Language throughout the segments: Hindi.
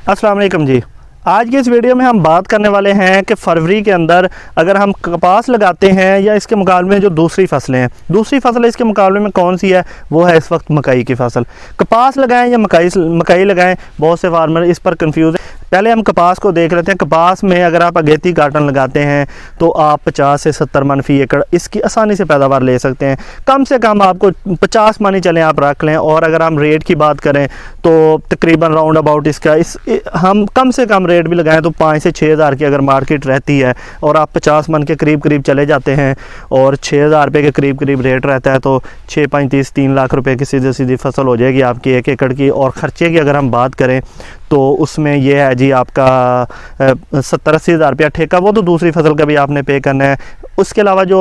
अस्सलाम वालेकुम जी। आज की इस वीडियो में हम बात करने वाले हैं कि फरवरी के अंदर अगर हम कपास लगाते हैं या इसके मुकाबले में जो दूसरी फसलें हैं, दूसरी फसल इसके मुकाबले में कौन सी है, वो है इस वक्त मकई की फसल। कपास लगाएं या मकई लगाएं, बहुत से फार्मर इस पर कंफ्यूज हैं। पहले हम कपास को देख लेते हैं। कपास में अगर आप अगेती काटन लगाते हैं तो आप 50 से 70 मन फी एकड़ इसकी आसानी से पैदावार ले सकते हैं। कम से कम आपको 50 मन ही चलें आप रख लें। और अगर हम रेट की बात करें तो तकरीबन राउंड अबाउट इसका हम कम से कम रेट भी लगाएं तो 5 से 6 हज़ार की अगर मार्केट रहती है और आप 50 मन के करीब करीब चले जाते हैं और 6,000 रुपये के करीब करीब रेट रहता है तो 6-35 3 लाख रुपए की सीधी सीधी फसल हो जाएगी आपकी 1 एकड़ की। और ख़र्चे की अगर हम बात करें तो उसमें यह है जी आपका 70-80 हज़ार रुपया ठेका, वो तो दूसरी फसल का भी आपने पे करना है। उसके अलावा जो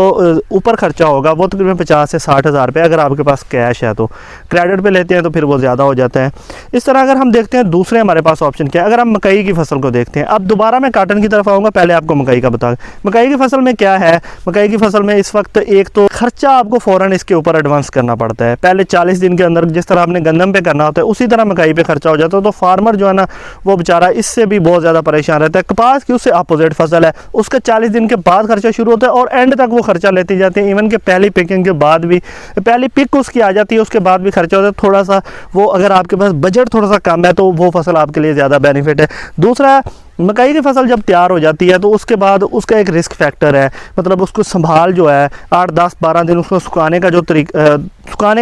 ऊपर खर्चा होगा वो तकरीबन 50 से 60 हज़ार रुपये अगर आपके पास कैश है। तो क्रेडिट पे लेते हैं तो फिर वो ज़्यादा हो जाता है। इस तरह अगर हम देखते हैं दूसरे हमारे पास ऑप्शन क्या है। अगर हम मकई की फसल को देखते हैं, अब दोबारा मैं काटन की तरफ आऊँगा, पहले आपको मकई का बता। मकई की फसल में क्या है, मकई की फसल में इस वक्त एक तो खर्चा आपको फ़ौरन इसके ऊपर एडवांस करना पड़ता है। पहले 40 दिन के अंदर जिस तरह आपने गंदम पे करना होता है उसी तरह मकई पे खर्चा हो जाता है। तो फार्मर जो है ना वो बेचारा इससे भी बहुत ज़्यादा परेशान रहता है। कपास की उससे अपोजिट फसल है, उसका 40 दिन के बाद खर्चा शुरू होता है और एंड तक वो खर्चा लेती जाती है। इवन के पहली पिकिंग के बाद भी, पहली पिक उसकी आ जाती है उसके बाद भी खर्चा होता है थोड़ा सा। वो अगर आपके पास बजट थोड़ा सा कम है तो वो फसल आपके लिए ज़्यादा बेनिफिट है। दूसरा, मकई की फसल जब तैयार हो जाती है तो उसके बाद उसका एक रिस्क फैक्टर है, मतलब उसको संभाल जो है 8-10-12 दिन उसको सुखाने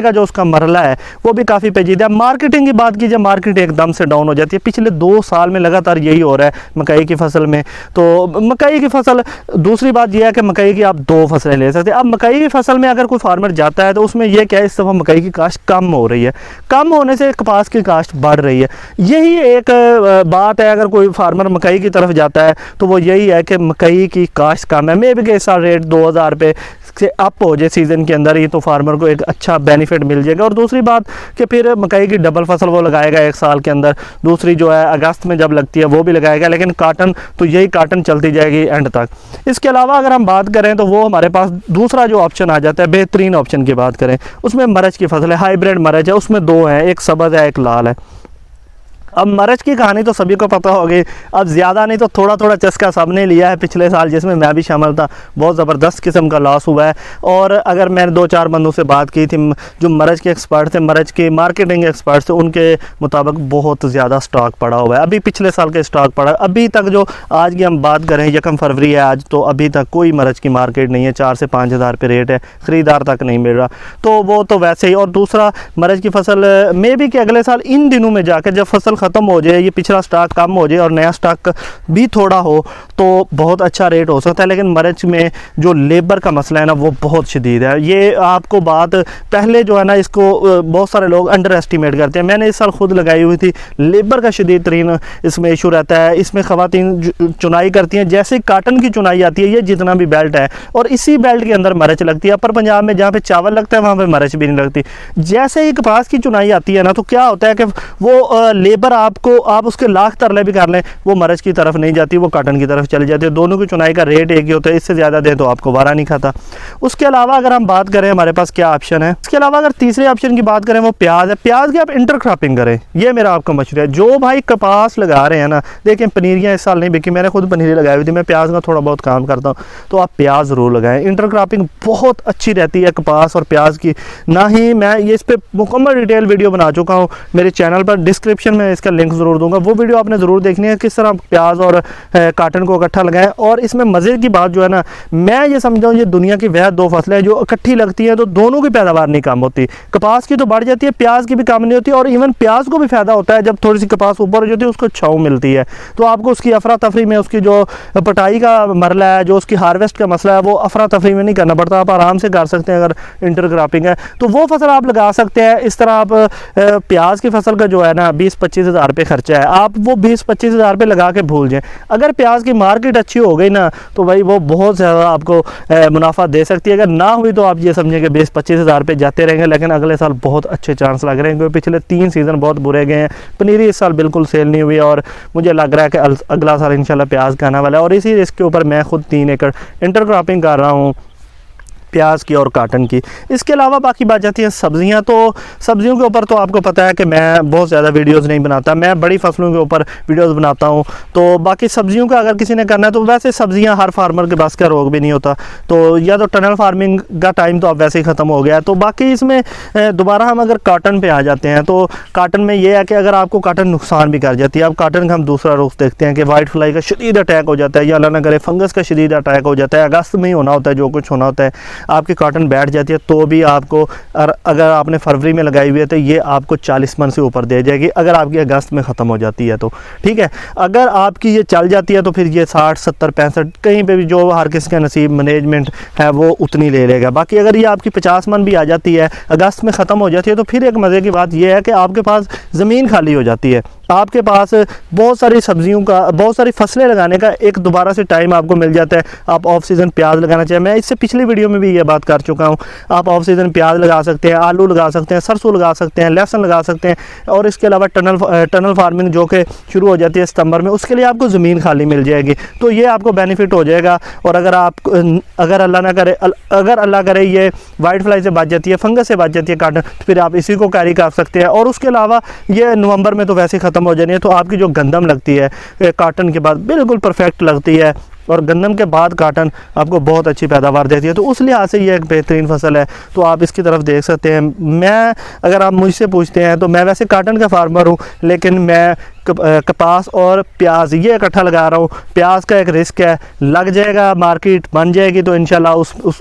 का जो उसका मरला है वो भी काफ़ी पेचीदा है। मार्केटिंग की बात कीजिए, मार्केट एकदम से डाउन हो जाती है। पिछले 2 साल में लगातार यही हो रहा है मकई की फसल में। तो मकई की फसल, दूसरी बात यह है कि मकई की आप 2 फसलें ले सकते हैं। अब मकई की फसल में अगर कोई फार्मर जाता है तो उसमें यह क्या है, इस दफ़ा मकई की काश्त कम हो रही है, कम होने से कपास की काश्त बढ़ रही है। यही एक बात है। अगर कोई फार्मर मकई की तरफ जाता है तो वो यही है कि मकई की काश्त कम है। मे भी के साथ रेट 2,000 रुपये से अप हो जाए सीज़न के अंदर ही तो फार्मर को एक अच्छा बेनिफिट मिल जाएगा। और दूसरी बात कि फिर मकई की डबल फसल वो लगाएगा 1 साल के अंदर। दूसरी जो है अगस्त में जब लगती है वो भी लगाएगा, लेकिन काटन तो यही काटन चलती जाएगी एंड तक। इसके अलावा अगर हम बात करें तो वो हमारे पास दूसरा जो ऑप्शन आ जाता है, बेहतरीन ऑप्शन की बात करें, उसमें मरच की फसल है, हाइब्रिड मरच है। उसमें 2 हैं, एक सब्ज़ है एक लाल है। अब मरच की कहानी तो सभी को पता होगी। अब ज़्यादा नहीं तो थोड़ा थोड़ा चस्का सबने लिया है पिछले साल, जिसमें मैं भी शामिल था। बहुत ज़बरदस्त किस्म का लॉस हुआ है। और अगर मैंने 2-4 बंदों से बात की थी जो मरच के एक्सपर्ट थे, मरच के मार्केटिंग एक्सपर्ट थे, उनके मुताबिक बहुत ज़्यादा स्टॉक पड़ा हुआ है। अभी पिछले साल का स्टॉक पड़ा है। अभी तक जो आज की हम बात करें 1 फरवरी है आज, तो अभी तक कोई मरच की मार्केट नहीं है। 4 से 5 हज़ार रुपये रेट है, ख़रीदार तक नहीं मिल रहा। तो वो तो वैसे ही। और दूसरा, मरच की फसल में भी कि अगले साल इन दिनों में जाकर जब फसल ख़त्म हो जाए, ये पिछला स्टॉक कम हो जाए और नया स्टॉक भी थोड़ा हो तो बहुत अच्छा रेट हो सकता है। लेकिन मरच में जो लेबर का मसला है ना वो बहुत शदीद है। ये आपको बात पहले जो है ना इसको बहुत सारे लोग अंडर एस्टिमेट करते हैं। मैंने इस साल खुद लगाई हुई थी। लेबर का शदीद तरीन इसमें इशू रहता है। इसमें ख़वातीन चुनाई करती हैं, जैसे काटन की चुनाई आती है, ये जितना भी बेल्ट है और इसी बेल्ट के अंदर मरच लगती है। अपर पंजाब में जहाँ पे चावल लगता है वहाँ पे मरच भी नहीं लगती। जैसे ही कपास की चुनाई आती है ना तो क्या होता है कि वो लेबर आप उसके लाख तरले भी कर लें वो मरच की तरफ नहीं जाती, वो काटन की तरफ चली जाती है। दोनों की चुनाई का रेट एक ही होता है, इससे ज़्यादा दे तो आपको वारा नहीं खाता। उसके अलावा अगर हम बात करें हमारे पास क्या ऑप्शन है, इसके अलावा अगर तीसरे ऑप्शन की बात करें वो प्याज है। प्याज की आप इंटरक्रॉपिंग करें, ये मेरा आपको मशवरा है। जो भाई कपास लगा रहे हैं ना, देखिए पनीरियाँ इस साल नहीं बिकी, मैंने खुद पनीरी लगाई हुई थी, मैं प्याज का थोड़ा बहुत काम करता हूँ, तो आप प्याज ज़रूर लगाएं। इंटरक्रॉपिंग बहुत अच्छी रहती है कपास और प्याज की। ना ही मैं ये इस पर मुकम्मल डिटेल वीडियो बना चुका हूँ मेरे चैनल पर, डिस्क्रिप्शन में इसका लिंक ज़रूर दूंगा। वो वीडियो आपने ज़रूर देखनी है, किस तरह प्याज और काटन को इकट्ठा लगाएं। और इसमें मज़े की बात जो है ना, मैं ये समझता हूँ ये दुनिया की वह 2 फसलें जो इकट्ठी लगती हैं तो दोनों की पैदावार नहीं कम होती। कपास की तो बढ़ जाती है, प्याज की भी कम नहीं होती। और इवन प्याज को भी फ़ायदा होता है जब थोड़ी सी कपास ऊपर हो जाती है उसको छाँव मिलती है, तो आपको उसकी अफरा तफरी में, उसकी जो पटाई का मरला है, जो उसकी हार्वेस्ट का मसला है, वो अफरा तफरी में नहीं करना पड़ता, आप आराम से कर सकते हैं। अगर इंटरक्रॉपिंग है तो वो फसल आप लगा सकते हैं। इस तरह आप प्याज की फसल का जो है ना 20-25 हज़ार रुपये खर्चा है, आप वो 20-25 हज़ार रुपये लगा के भूल जाएं। अगर प्याज की मार्केट अच्छी हो गई ना तो भाई वो बहुत ज़्यादा आपको मुनाफा दे सकती है। अगर ना हुई तो आप ये समझें कि 20-25 हज़ार रुपये जाते रहेंगे। लेकिन अगले साल बहुत अच्छे चांस लग रहे हैं क्योंकि पिछले 3 सीज़न बहुत बुरे गए हैं। पनीरी इस साल बिल्कुल सेल नहीं हुई और मुझे लग रहा है कि अगला साल इंशाल्लाह प्याज का आने वाला है। और इसी रिस्क के ऊपर मैं खुद 3 एकड़ इंटरक्रॉपिंग कर रहा हूँ। प्याज की और काटन की। इसके अलावा बाकी बात जाती है सब्जियां, तो सब्जियों के ऊपर तो आपको पता है कि मैं बहुत ज़्यादा वीडियोस नहीं बनाता, मैं बड़ी फसलों के ऊपर वीडियोस बनाता हूं। तो बाकी सब्जियों का अगर किसी ने करना है तो वैसे सब्जियां हर फार्मर के पास का रोग भी नहीं होता, तो या तो टनल फार्मिंग का टाइम तो अब वैसे ही ख़त्म हो गया है। तो बाकी इसमें दोबारा हम अगर काटन पे आ जाते हैं तो काटन में ये है कि अगर आपको काटन नुकसान भी कर जाती है, अब काटन का हम दूसरा रुख देखते हैं कि वाइट फ्लाई का शदीद अटैक हो जाता है, या अल्लाह ना करे फंगस का शदीद अटैक हो जाता है। अगस्त में ही होना होता है जो कुछ होना होता है, आपकी काटन बैठ जाती है तो भी आपको अगर आपने फरवरी में लगाई हुई है तो ये आपको 40 मन से ऊपर दे जाएगी, अगर आपकी अगस्त में ख़त्म हो जाती है तो ठीक है। अगर आपकी ये चल जाती है तो फिर ये 60 70 65 कहीं पे भी जो हर किसी का नसीब मैनेजमेंट है वो उतनी ले लेगा। बाकी अगर ये आपकी 50 मन भी आ जाती है, अगस्त में ख़त्म हो जाती है, तो फिर एक मज़े की बात यह है कि आपके पास ज़मीन खाली हो जाती है, आपके पास बहुत सारी सब्जियों का, बहुत सारी फसलें लगाने का एक दोबारा से टाइम आपको मिल जाता है। आप ऑफ सीज़न प्याज लगाना चाहिए, मैं इससे पिछली वीडियो में भी ये बात कर चुका हूँ। आप ऑफ सीज़न प्याज लगा सकते हैं, आलू लगा सकते हैं, सरसों लगा सकते हैं, लहसुन लगा सकते हैं, और इसके अलावा टनल फार्मिंग जो कि शुरू हो जाती है सितंबर में, उसके लिए आपको ज़मीन खाली मिल जाएगी, तो ये आपको बेनिफिट हो जाएगा। और अगर अल्लाह ना करे, अगर अल्लाह करे ये वाइट फ्लाई से बच जाती है, फंगस से बच जाती है काटन, तो फिर आप इसी को कैरी कर सकते हैं। और उसके अलावा ये नवंबर में तो वैसे ख़त्म हो जानी है, तो आपकी जो गंदम लगती है काटन के बाद बिल्कुल परफेक्ट लगती है, और गंदम के बाद काटन आपको बहुत अच्छी पैदावार देती है, तो उस लिहाज से ये एक बेहतरीन फसल है। तो आप इसकी तरफ देख सकते हैं। मैं, अगर आप मुझसे पूछते हैं तो मैं वैसे काटन का फार्मर हूँ, लेकिन मैं कपास और प्याज ये इकट्ठा लगा रहा हूँ। प्याज का एक रिस्क है, लग जाएगा, मार्केट बन जाएगी तो इंशाल्लाह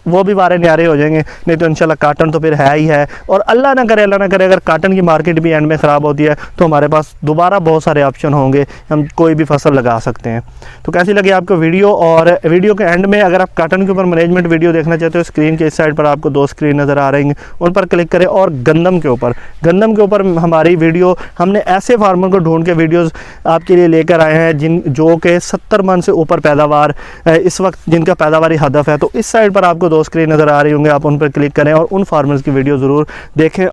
वो भी वारे न्यारे हो जाएंगे, नहीं तो इंशाल्लाह काटन तो फिर है ही है। और अल्लाह ना करे अगर काटन की मार्केट भी एंड में ख़राब होती है तो हमारे पास दोबारा बहुत सारे ऑप्शन होंगे, हम कोई भी फसल लगा सकते हैं। तो कैसी लगी आपको वीडियो? और वीडियो के एंड में अगर आप काटन के ऊपर मैनेजमेंट वीडियो देखना चाहते हो, स्क्रीन के इस साइड पर आपको 2 स्क्रीन नज़र आ रही हैं, उन पर क्लिक करें। और गंदम के ऊपर हमारी वीडियो, हमने ऐसे फार्मर को ढूंढ के वीडियोज़ आपके लिए लेकर आए हैं जो कि 70 मन से ऊपर पैदावार इस वक्त जिनका पैदावारी हदफ है। तो इस साइड पर आपको 2 स्क्रीन नज़र आ रही होंगे, आप उन पर क्लिक करें और उन फार्मर्स की वीडियो ज़रूर देखें